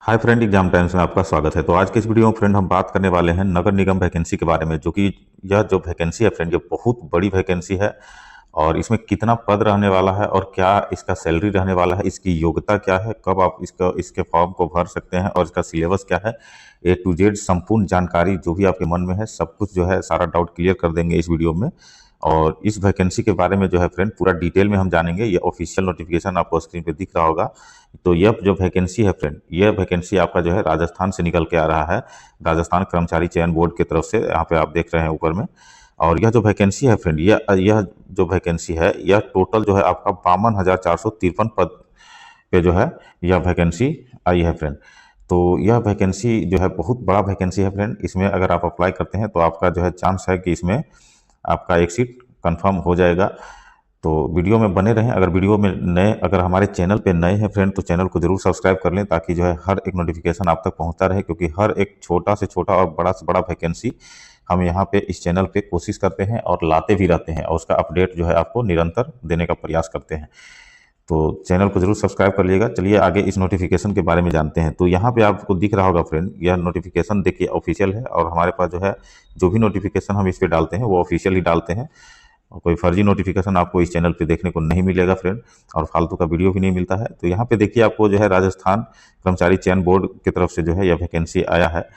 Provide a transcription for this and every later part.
Hi friend, exam times में आपका स्वागत है। तो आज के इस वीडियो में फ्रेंड हम बात करने वाले हैं नगर निगम वैकेंसी के बारे में, जो कि यह जो वैकेंसी है फ्रेंड ये बहुत बड़ी वैकेंसी है। और इसमें कितना पद रहने वाला है और क्या इसका सैलरी रहने वाला है, इसकी योग्यता क्या है, कब आप इसके फॉर्म को भर सकते हैं और इसका सिलेबस क्या है, ए टू जेड संपूर्ण जानकारी जो भी आपके मन में है सब कुछ जो है सारा डाउट क्लियर कर देंगे इस वीडियो में। और इस वैकेंसी के बारे में जो है फ्रेंड पूरा डिटेल में हम जानेंगे। ये ऑफिशियल नोटिफिकेशन आपको स्क्रीन पे दिख रहा होगा। तो यह जो वैकेंसी है फ्रेंड, यह वैकेंसी आपका जो है राजस्थान से निकल के आ रहा है, राजस्थान कर्मचारी चयन बोर्ड की तरफ से। यहाँ पे आप देख रहे हैं ऊपर में। और यह जो वैकेंसी है फ्रेंड, यह जो वैकेंसी है यह टोटल जो है आपका 52,453 पद पे जो है यह वैकेंसी आई है फ्रेंड। तो यह वैकेंसी जो है बहुत बड़ा वैकेंसी है फ्रेंड। इसमें अगर आप अप्लाई करते हैं तो आपका जो है चांस है कि इसमें आपका एक सीट कंफर्म हो जाएगा। तो वीडियो में बने रहें। अगर हमारे चैनल पे नए हैं फ्रेंड तो चैनल को जरूर सब्सक्राइब कर लें, ताकि जो है हर एक नोटिफिकेशन आप तक पहुंचता रहे, क्योंकि हर एक छोटा से छोटा और बड़ा से बड़ा वैकेंसी हम यहाँ पे इस चैनल पे कोशिश करते हैं और लाते भी रहते हैं, और उसका अपडेट जो है आपको निरंतर देने का प्रयास करते हैं। तो चैनल को जरूर सब्सक्राइब कर लीजिएगा। चलिए आगे इस नोटिफिकेशन के बारे में जानते हैं। तो यहाँ पे आपको दिख रहा होगा फ्रेंड, यह नोटिफिकेशन देखिए ऑफिशियल है, और हमारे पास जो है जो भी नोटिफिकेशन हम इस पे डालते हैं वो ऑफिशियल ही डालते हैं। और कोई फर्जी नोटिफिकेशन आपको इस चैनल पे देखने को नहीं मिलेगा फ्रेंड, और फालतू का वीडियो भी नहीं मिलता है। तो यहाँ पे देखिए आपको जो है राजस्थान कर्मचारी चयन बोर्ड की तरफ से जो है यह वैकेंसी आया है।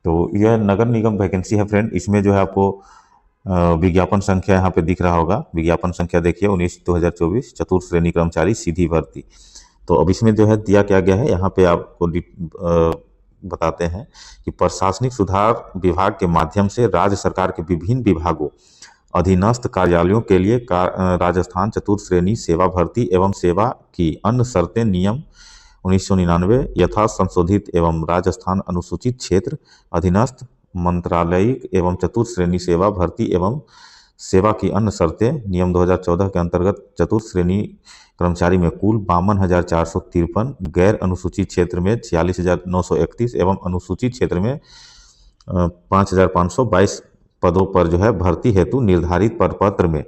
तो यह नगर निगम वैकेंसी है फ्रेंड। इसमें जो है आपको विज्ञापन संख्या यहाँ पे दिख रहा होगा। विज्ञापन संख्या देखिए 19/2024 चतुर्थ श्रेणी कर्मचारी सीधी भर्ती। तो अब इसमें जो है दिया क्या गया है, यहाँ पे आपको बताते हैं कि प्रशासनिक सुधार विभाग के माध्यम से राज्य सरकार के विभिन्न विभागों अधीनस्थ कार्यालयों के लिए राजस्थान चतुर्थ श्रेणी सेवा भर्ती एवं सेवा की अन्य शर्तें नियम 1999 यथा संशोधित एवं राजस्थान अनुसूचित क्षेत्र अधीनस्थ मंत्रालयिक एवं चतुर्थ श्रेणी सेवा भर्ती एवं सेवा की अन्य शर्तें नियम 2014 के अंतर्गत चतुर्थ श्रेणी कर्मचारी में कुल 52,453, गैर अनुसूचित क्षेत्र में 46,931 एवं अनुसूचित क्षेत्र में 5,522 पदों पर जो है भर्ती हेतु निर्धारित प्रपत्र में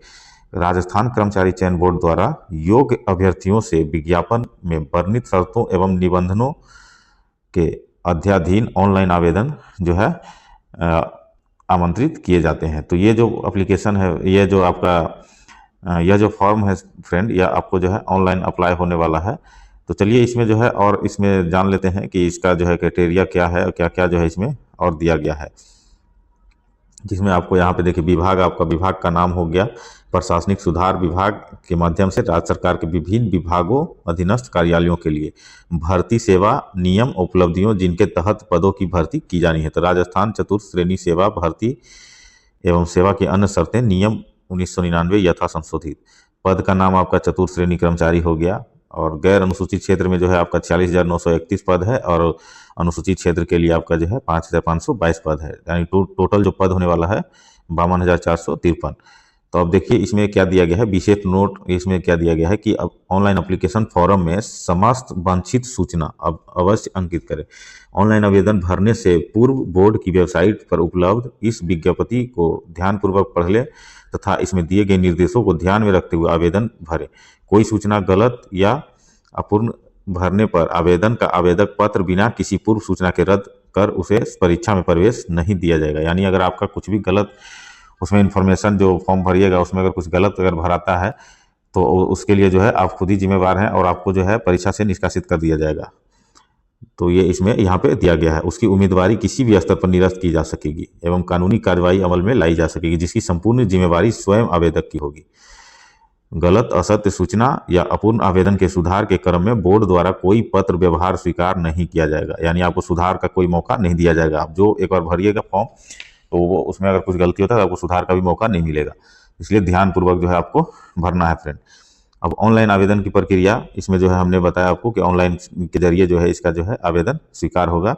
राजस्थान कर्मचारी चयन बोर्ड द्वारा योग्य अभ्यर्थियों से विज्ञापन में वर्णित शर्तों एवं निबंधनों के अध्याधीन ऑनलाइन आवेदन जो है आमंत्रित किए जाते हैं। तो ये जो एप्लीकेशन है, ये जो आपका यह जो फॉर्म है फ्रेंड, यह आपको जो है ऑनलाइन अप्लाई होने वाला है। तो चलिए इसमें जो है और इसमें जान लेते हैं कि इसका जो है क्राइटेरिया क्या है और क्या क्या जो है इसमें और दिया गया है। जिसमें आपको यहाँ पे देखिए आपका विभाग का नाम हो गया प्रशासनिक सुधार विभाग के माध्यम से राज्य सरकार के विभिन्न विभागों अधीनस्थ कार्यालयों के लिए भर्ती सेवा नियम उपलब्धियों जिनके तहत पदों की भर्ती की जानी है। तो राजस्थान चतुर्थ श्रेणी सेवा भर्ती एवं सेवा की अन्य शर्तें नियम 1999 यथा संशोधित। पद का नाम आपका चतुर्थ श्रेणी कर्मचारी हो गया। और गैर अनुसूचित क्षेत्र में जो है आपका 46,931 पद है, और अनुसूचित क्षेत्र के लिए आपका जो है 5,522 पद है। यानी टोटल जो पद होने वाला है 52,453। तो अब देखिए इसमें क्या दिया गया है, विशेष नोट इसमें क्या दिया गया है कि अब ऑनलाइन एप्लीकेशन फॉर्म में समस्त वांछित सूचना अब अवश्य अंकित करें। ऑनलाइन आवेदन भरने से पूर्व बोर्ड की वेबसाइट पर उपलब्ध इस विज्ञप्ति को ध्यानपूर्वक पढ़ लें तथा इसमें दिए गए निर्देशों को ध्यान में रखते हुए आवेदन भरें। कोई सूचना गलत या अपूर्ण भरने पर आवेदन का आवेदक पत्र बिना किसी पूर्व सूचना के रद्द कर उसे परीक्षा में प्रवेश नहीं दिया जाएगा। यानी अगर आपका कुछ भी गलत उसमें इन्फॉर्मेशन जो फॉर्म भरिएगा उसमें अगर कुछ गलत अगर भराता है तो उसके लिए जो है आप खुद ही जिम्मेवार हैं, और आपको जो है परीक्षा से निष्कासित कर दिया जाएगा। तो ये इसमें यहाँ पे दिया गया है। उसकी उम्मीदवारी किसी भी स्तर पर निरस्त की जा सकेगी एवं कानूनी कार्रवाई अमल में लाई जा सकेगी, जिसकी संपूर्ण जिम्मेवारी स्वयं आवेदक की होगी। गलत असत्य सूचना या अपूर्ण आवेदन के सुधार के क्रम में बोर्ड द्वारा कोई पत्र व्यवहार स्वीकार नहीं किया जाएगा। यानी आपको सुधार का कोई मौका नहीं दिया जाएगा। आप जो एक बार भरिएगा फॉर्म तो वो उसमें अगर कुछ गलती होता है तो आपको सुधार का भी मौका नहीं मिलेगा। इसलिए ध्यानपूर्वक जो है आपको भरना है फ्रेंड। अब ऑनलाइन आवेदन की प्रक्रिया इसमें जो है हमने बताया आपको कि ऑनलाइन के जरिए जो है इसका जो है आवेदन स्वीकार होगा।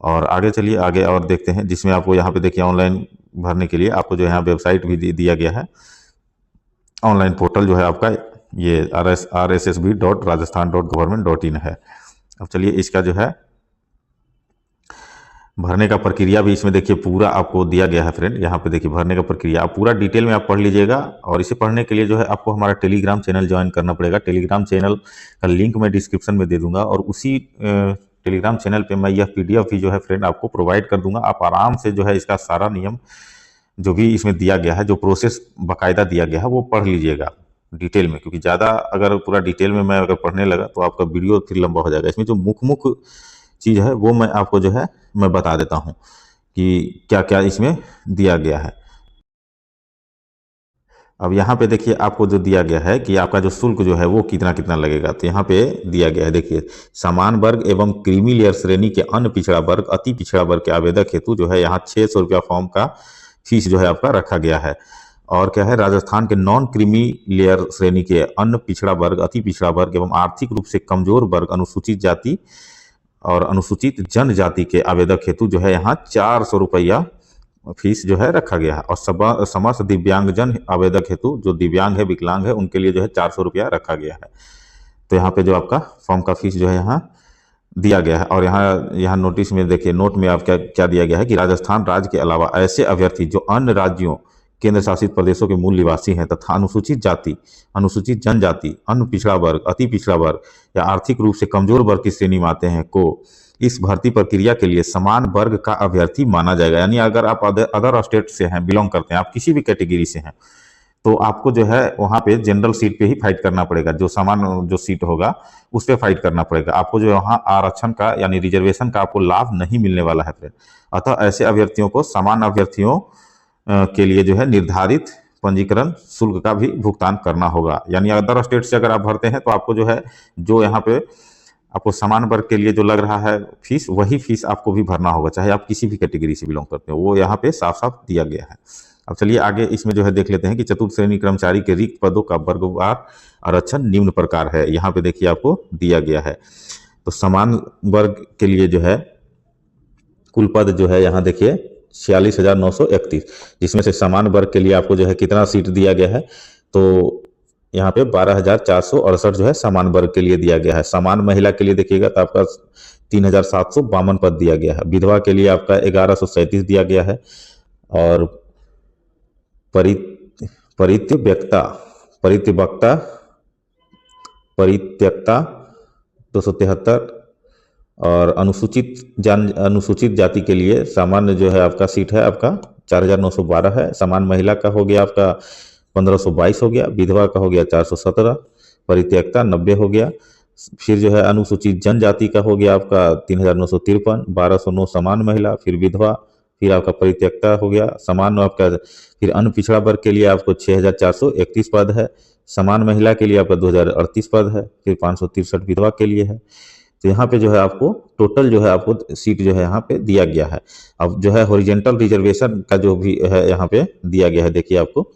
और आगे चलिए आगे और देखते हैं, जिसमें आपको यहाँ पे देखिए ऑनलाइन भरने के लिए आपको जो यहाँ वेबसाइट भी दिया गया है। ऑनलाइन पोर्टल जो है आपका ये rssb.rajasthan.government.in है। अब चलिए इसका जो है भरने का प्रक्रिया भी इसमें देखिए पूरा आपको दिया गया है फ्रेंड। यहाँ पे देखिए भरने का प्रक्रिया आप पूरा डिटेल में आप पढ़ लीजिएगा। और इसे पढ़ने के लिए जो है आपको हमारा टेलीग्राम चैनल ज्वाइन करना पड़ेगा। टेलीग्राम चैनल का लिंक मैं डिस्क्रिप्शन में दे दूंगा, और उसी टेलीग्राम चैनल पे मैं यह पीडीएफ भी जो है फ्रेंड आपको प्रोवाइड कर दूंगा। आप आराम से जो है इसका सारा नियम जो भी इसमें दिया गया है, जो प्रोसेस बाकायदा दिया गया है, वो पढ़ लीजिएगा डिटेल में, क्योंकि ज़्यादा अगर पूरा डिटेल में मैं अगर पढ़ने लगा तो आपका वीडियो फिर लंबा हो जाएगा। इसमें जो मुख्य चीज़ है वो मैं आपको जो है मैं बता देता हूँ कि क्या क्या इसमें दिया गया है। अब यहाँ पे देखिए आपको जो दिया गया है कि आपका जो शुल्क जो है वो कितना कितना लगेगा, तो यहाँ पे दिया गया है देखिए, समान वर्ग एवं क्रीमी लेयर श्रेणी के अन्य पिछड़ा वर्ग, अति पिछड़ा वर्ग के आवेदक हेतु जो है यहाँ 600 रुपया फॉर्म का फीस जो है आपका रखा गया है। और क्या है, राजस्थान के नॉन क्रीमी लेयर श्रेणी के अन्य पिछड़ा वर्ग, अति पिछड़ा वर्ग एवं आर्थिक रूप से कमजोर वर्ग, अनुसूचित जाति और अनुसूचित जनजाति के आवेदक हेतु जो है यहाँ 400 रुपया फीस जो है रखा गया है। और समस्त दिव्यांगजन आवेदक हेतु, जो दिव्यांग है, विकलांग है, उनके लिए जो है 400 रुपया रखा गया है। तो यहाँ पे जो आपका फॉर्म का फीस जो है यहाँ दिया गया है। और यहाँ नोटिस में देखिए, नोट में आप क्या दिया गया है कि राजस्थान राज्य के अलावा ऐसे अभ्यर्थी जो अन्य राज्यों, केंद्र शासित प्रदेशों के मूल निवासी हैं तथा अनुसूचित जाति, अनुसूचित जनजाति, अन्य पिछड़ा वर्ग, अति पिछड़ा वर्ग या आर्थिक रूप से कमजोर वर्ग की श्रेणी में आते हैं को इस भर्ती प्रक्रिया के लिए समान वर्ग का अभ्यर्थी माना जाएगा। यानी अगर आप अदर स्टेट से हैं, बिलोंग करते हैं, आप किसी भी कैटेगरी से हैं, तो आपको जो है वहाँ पे जनरल सीट पे ही फाइट करना पड़ेगा। जो समान जो सीट होगा उस पर फाइट करना पड़ेगा आपको। जो वहाँ आरक्षण का यानी रिजर्वेशन का आपको लाभ नहीं मिलने वाला है फ्रेंड। अतः ऐसे अभ्यर्थियों को समान अभ्यर्थियों के लिए जो है निर्धारित पंजीकरण शुल्क का भी भुगतान करना होगा। यानी अदर स्टेट से अगर आप भरते हैं तो आपको जो है, जो यहाँ पे आपको समान वर्ग के लिए जो लग रहा है फीस, वही फीस आपको भी भरना होगा, चाहे आप किसी भी कैटेगरी से बिलोंग करते हो। वो यहाँ पे साफ साफ दिया गया है। अब चलिए आगे इसमें जो है देख लेते हैं कि चतुर्थ श्रेणी कर्मचारी के रिक्त पदों का वर्गवार आरक्षण निम्न प्रकार है। यहाँ पे देखिए आपको दिया गया है। तो समान वर्ग के लिए जो है कुल पद जो है यहाँ देखिए 46,931, जिसमें से समान वर्ग के लिए आपको जो है कितना सीट दिया गया है, तो यहाँ पे 12,468 जो है समान वर्ग के लिए दिया गया है। समान महिला के लिए देखिएगा तो आपका 3,752 पद दिया गया है। विधवा के लिए आपका 1,137 दिया गया है। और परित्यक्ता परित्यक्ता 273, और अनुसूचित जाति के लिए सामान्य जो है आपका सीट है आपका 4,912 है। समान महिला का हो गया आपका 1,522 हो गया। विधवा का हो गया 417, परित्यक्ता 90 हो गया। फिर जो है अनुसूचित जनजाति का हो गया आपका 3,953, 1,209 समान महिला, फिर विधवा, फिर आपका परित्यक्ता हो गया समान आपका। फिर अन्य पिछड़ा वर्ग के लिए आपको 6,431 पद है। समान महिला के लिए आपका 2,038 पद है। फिर 563 विधवा के लिए है। तो यहाँ पे जो है आपको टोटल जो है आपको सीट जो है यहाँ पे दिया गया है। अब जो है हॉरिजेंटल रिजर्वेशन का जो भी है यहाँ पे दिया गया है, देखिए आपको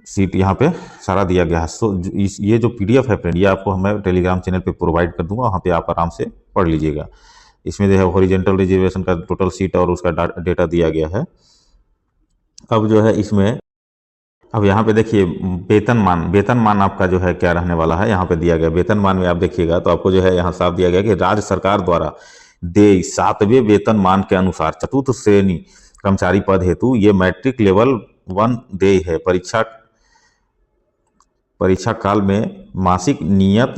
सीट यहाँ पे सारा दिया गया है। सो ये जो पीडीएफ है फ्रेंड, ये आपको मैं टेलीग्राम चैनल पे प्रोवाइड कर दूंगा, वहाँ पे आप आराम से पढ़ लीजिएगा। इसमें जो है हॉरिजेंटल रिजर्वेशन का टोटल सीट और उसका डेटा दिया गया है। अब जो है इसमें, अब यहाँ पे देखिए वेतनमान आपका जो है क्या रहने वाला है, यहाँ पे दिया गया वेतनमान में आप देखिएगा तो आपको जो है यहाँ साफ दिया गया कि राज्य सरकार द्वारा देय 7वें वेतनमान के अनुसार चतुर्थ श्रेणी कर्मचारी पद हेतु ये मैट्रिक लेवल 1 देय है। परीक्षा काल में मासिक नियत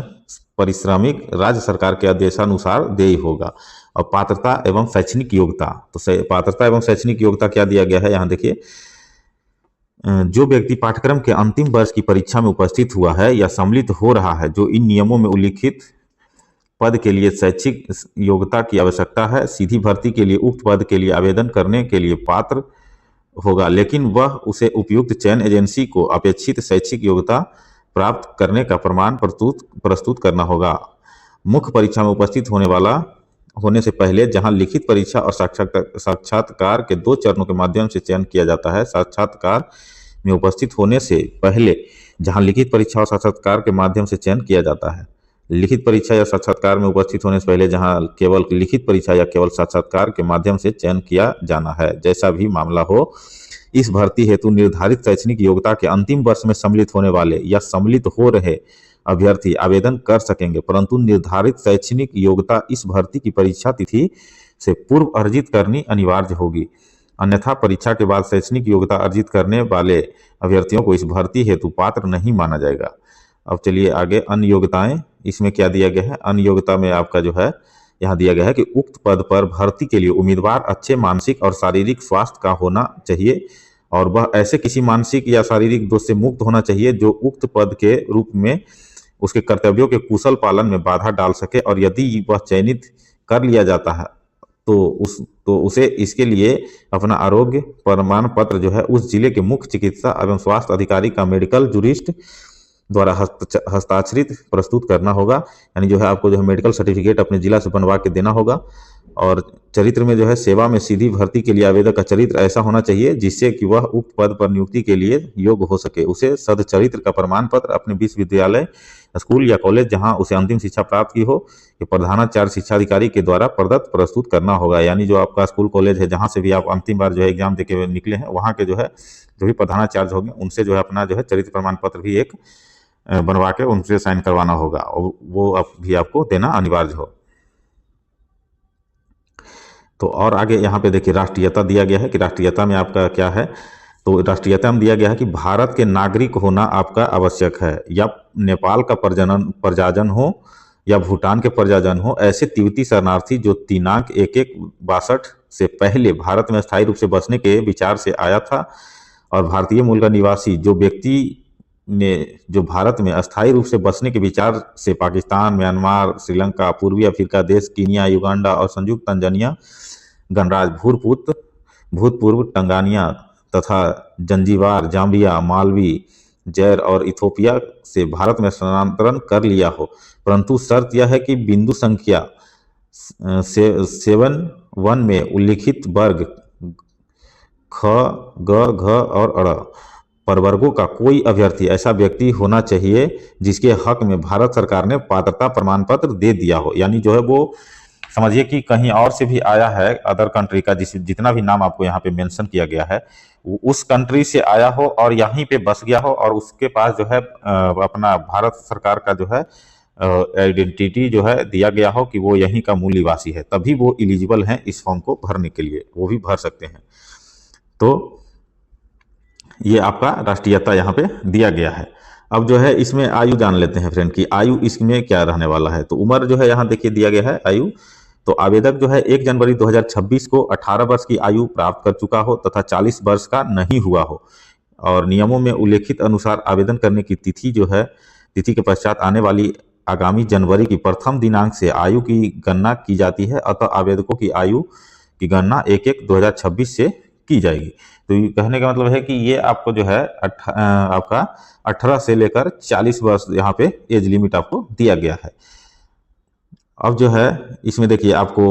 परिश्रमिक राज्य सरकार के आदेशानुसार देय होगा। और पात्रता एवं शैक्षणिक योग्यता, तो पात्रता एवं शैक्षणिक योग्यता क्या दिया गया है, यहाँ देखिए, जो व्यक्ति पाठ्यक्रम के अंतिम वर्ष की परीक्षा में उपस्थित हुआ है या सम्मिलित हो रहा है, जो इन नियमों में उल्लिखित पद के लिए शैक्षिक योग्यता की आवश्यकता है, सीधी भर्ती के लिए उक्त पद के लिए आवेदन करने के लिए पात्र होगा, लेकिन वह उसे उपयुक्त चयन एजेंसी को अपेक्षित शैक्षिक योग्यता प्राप्त करने का प्रमाण प्रस्तुत करना होगा। मुख्य परीक्षा में उपस्थित होने से पहले जहां लिखित परीक्षा और साक्षात्कार के 2 चरणों के माध्यम से चयन किया जाता है। साक्षात्कार में उपस्थित होने से पहले जहां लिखित परीक्षा और साक्षात्कार के माध्यम से चयन किया जाता है। लिखित परीक्षा या साक्षात्कार में उपस्थित होने से पहले जहां केवल लिखित परीक्षा या केवल साक्षात्कार के माध्यम से चयन किया जाना है। जैसा भी मामला हो, इस भर्ती हेतु निर्धारित शैक्षणिक योग्यता के अंतिम वर्ष में सम्मिलित होने वाले या सम्मिलित हो रहे अभ्यर्थी आवेदन कर सकेंगे, परंतु निर्धारित शैक्षणिक योग्यता इस भर्ती की परीक्षा तिथि से पूर्व अर्जित करनी अनिवार्य होगी। अन्यथा परीक्षा के बाद शैक्षणिक योग्यता अर्जित करने वाले अभ्यर्थियों को इस भर्ती हेतु पात्र नहीं माना जाएगा। अब चलिए आगे अन्य योग्यताएं, इसमें क्या दिया गया है। अन्य योग्यता में आपका जो है यहाँ दिया गया है कि उक्त पद पर भर्ती के लिए उम्मीदवार अच्छे मानसिक और शारीरिक स्वास्थ्य का होना चाहिए और वह ऐसे किसी मानसिक या शारीरिक दोष से मुक्त होना चाहिए जो उक्त पद के रूप में उसके कर्तव्यों के कुशल पालन में बाधा डाल सके, और यदि वह चयनित कर लिया जाता है तो उसे इसके लिए अपना आरोग्य प्रमाण पत्र जो है उस जिले के मुख्य चिकित्सा एवं स्वास्थ्य अधिकारी का मेडिकल जूरिस्ट द्वारा हस्ताक्षरित प्रस्तुत करना होगा। यानी जो है आपको जो है मेडिकल सर्टिफिकेट अपने जिला से बनवा के देना होगा। और चरित्र में जो है सेवा में सीधी भर्ती के लिए आवेदक का चरित्र ऐसा होना चाहिए जिससे कि वह उक्त पद पर नियुक्ति के लिए योग्य हो सके। उसे सदचरित्र का प्रमाण पत्र अपने विश्वविद्यालय, स्कूल या कॉलेज जहां उसे अंतिम शिक्षा प्राप्त की हो कि प्रधानाचार्य शिक्षाधिकारी के द्वारा प्रदत्त प्रस्तुत करना होगा। यानी जो आपका स्कूल कॉलेज है जहां से भी आप अंतिम बार जो है एग्जाम देके निकले हैं वहां के जो है जो भी प्रधानाचार्य होंगे उनसे जो है अपना जो है चरित्र प्रमाण पत्र भी एक बनवा के उनसे साइन करवाना होगा और वो भी आपको देना अनिवार्य हो। तो और आगे यहाँ पे देखिए राष्ट्रीयता दिया गया है कि राष्ट्रीयता में आपका क्या है। तो राष्ट्रीयता में दिया गया है कि भारत के नागरिक होना आपका आवश्यक है, या नेपाल का प्रजाजन हो या भूटान के प्रजाजन हो, ऐसे तिब्बती शरणार्थी जो दिनांक 11/62 से पहले भारत में स्थायी रूप से बसने के विचार से आया था, और भारतीय मूल का निवासी जो व्यक्ति ने जो भारत में अस्थायी रूप से बसने के विचार से पाकिस्तान, म्यांमार, श्रीलंका, पूर्वी अफ्रीका देश, कीनिया, युगांडा और संयुक्त तंजानिया गणराज्य, भूतपूर्व टंगानिया तथा जंजीबार, जाम्बिया, मालवी, जैर और इथोपिया से भारत में स्थानांतरण कर लिया हो, परंतु शर्त यह है कि बिंदु संख्या 7(1) में उल्लिखित वर्ग ख, ग, घ और अड़ प्रवर्गों का कोई अभ्यर्थी ऐसा व्यक्ति होना चाहिए जिसके हक में भारत सरकार ने पात्रता प्रमाण पत्र दे दिया हो। यानी जो है वो समझिए कि कहीं और से भी आया है, अदर कंट्री का, जितना भी नाम आपको यहाँ पे मेंशन किया गया है उस कंट्री से आया हो और यहीं पे बस गया हो और उसके पास जो है अपना भारत सरकार का जो है आइडेंटिटी जो है दिया गया हो कि वो यहीं का मूल निवासी है, तभी वो एलिजिबल हैं इस फॉर्म को भरने के लिए, वो भी भर सकते हैं। तो ये आपका राष्ट्रीयता यहाँ पे दिया गया है। अब जो है इसमें आयु जान लेते हैं फ्रेंड कि आयु इसमें क्या रहने वाला है। तो उम्र जो है यहाँ देखिए दिया गया है आयु। तो आवेदक जो है 1 जनवरी 2026 को 18 वर्ष की आयु प्राप्त कर चुका हो तथा 40 वर्ष का नहीं हुआ हो, और नियमों में उल्लेखित अनुसार आवेदन करने की तिथि जो है तिथि के पश्चात आने वाली आगामी जनवरी की प्रथम दिनांक से आयु की गणना की जाती है। अतः आवेदकों की आयु की गणना 1/1/2026 से की जाएगी। तो ये कहने का मतलब है कि ये आपको जो है आपका 18 से लेकर 40 वर्ष यहाँ पे एज लिमिट आपको दिया गया है। अब जो है इसमें देखिए आपको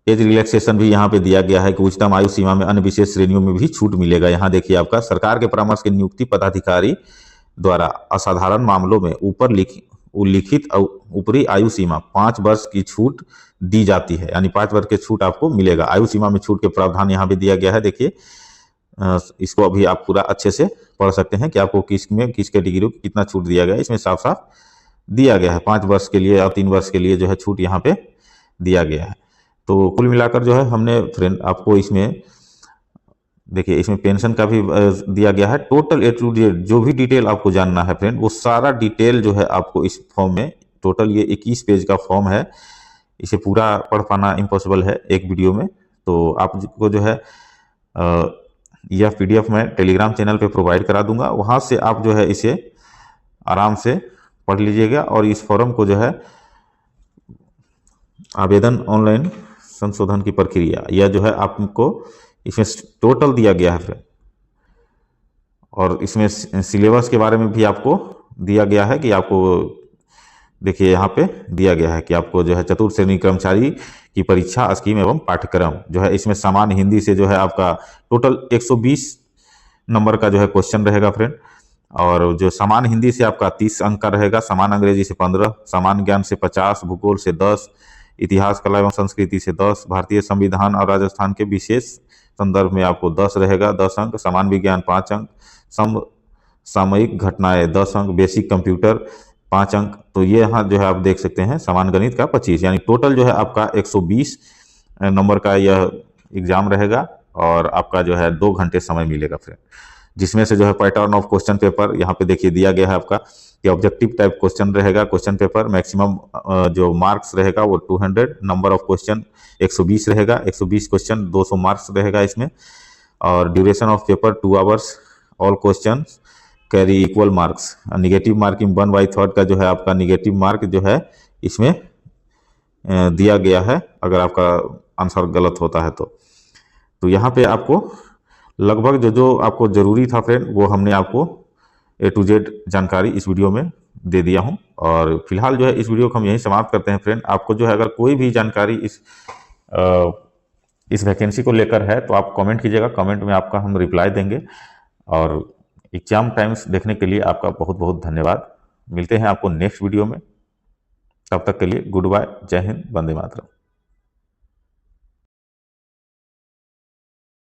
एज रिलैक्सेशन भी यहाँ पे दिया गया है कि उच्चतम आयु सीमा में अन्य विशेष श्रेणियों में भी छूट मिलेगा। यहाँ देखिए आपका सरकार के परामर्श के नियुक्ति पदाधिकारी द्वारा असाधारण मामलों में उल्लिखित ऊपरी आयु सीमा 5 वर्ष की छूट दी जाती है, यानी 5 वर्ष की छूट आपको मिलेगा। आयु सीमा में छूट के प्रावधान यहाँ पे दिया गया है। देखिए इसको अभी आप पूरा अच्छे से पढ़ सकते हैं कि आपको किस कैटेगरी को कितना छूट दिया गया है। इसमें साफ साफ दिया गया है 5 वर्ष के लिए और 3 वर्ष के लिए जो है छूट यहाँ पे दिया गया है। तो कुल मिलाकर जो है हमने फ्रेंड आपको इसमें देखिए इसमें पेंशन का भी दिया गया है। टोटल ए टू जेड जो भी डिटेल आपको जानना है फ्रेंड वो सारा डिटेल जो है आपको इस फॉर्म में, टोटल ये 21 पेज का फॉर्म है, इसे पूरा पढ़ पाना इम्पॉसिबल है एक वीडियो में। तो आपको जो है यह PDF मैं टेलीग्राम चैनल पे प्रोवाइड करा दूंगा, वहाँ से आप जो है इसे आराम से पढ़ लीजिएगा। और इस फॉर्म को जो है आवेदन ऑनलाइन संशोधन की प्रक्रिया यह जो है आपको इसमें टोटल दिया गया है फ्रेंड, और इसमें सिलेबस के बारे में भी आपको दिया गया है कि आपको देखिए यहाँ पे दिया गया है कि आपको जो है चतुर्थ श्रेणी कर्मचारी की परीक्षा स्कीम एवं पाठ्यक्रम जो है इसमें सामान्य हिंदी से जो है आपका टोटल 120 नंबर का जो है क्वेश्चन रहेगा फ्रेंड, और जो सामान्य हिंदी से आपका 30 अंक का रहेगा, सामान्य अंग्रेजी से 15, सामान्य ज्ञान से 50, भूगोल से 10, इतिहास कला एवं संस्कृति से 10, भारतीय संविधान और राजस्थान के विशेष संदर्भ में आपको 10 रहेगा 10 अंक, सामान्य विज्ञान 5 अंक, सामयिक घटनाएं 10 अंक, बेसिक कंप्यूटर 5 अंक। तो ये यहाँ जो है आप देख सकते हैं सामान्य गणित का 25, यानी टोटल जो है आपका 120 नंबर का यह एग्जाम रहेगा और आपका जो है 2 घंटे समय मिलेगा फ्रेंड। जिसमें से जो है पैटर्न ऑफ क्वेश्चन पेपर यहाँ पे देखिए दिया गया है आपका कि ऑब्जेक्टिव टाइप क्वेश्चन रहेगा क्वेश्चन पेपर, मैक्सिमम जो मार्क्स रहेगा वो 200, नंबर ऑफ क्वेश्चन 120 रहेगा, 120 क्वेश्चन 200 मार्क्स रहेगा इसमें, और duration of paper 2 hours, all question carry equal marks, negative marking 1/3 का जो है आपका निगेटिव मार्क जो है इसमें दिया गया है अगर आपका आंसर गलत होता है तो यहाँ पे आपको लगभग जो जो आपको ज़रूरी था फ्रेंड वो हमने आपको A to Z जानकारी इस वीडियो में दे दिया हूँ। और फिलहाल जो है इस वीडियो को हम यहीं समाप्त करते हैं फ्रेंड। आपको जो है अगर कोई भी जानकारी इस वैकेंसी को लेकर है तो आप कमेंट कीजिएगा, कमेंट में आपका हम रिप्लाई देंगे। और एग्जाम टाइम्स देखने के लिए आपका बहुत बहुत धन्यवाद। मिलते हैं आपको नेक्स्ट वीडियो में, तब तक के लिए गुड बाय, जय हिंद, वंदे मातरम।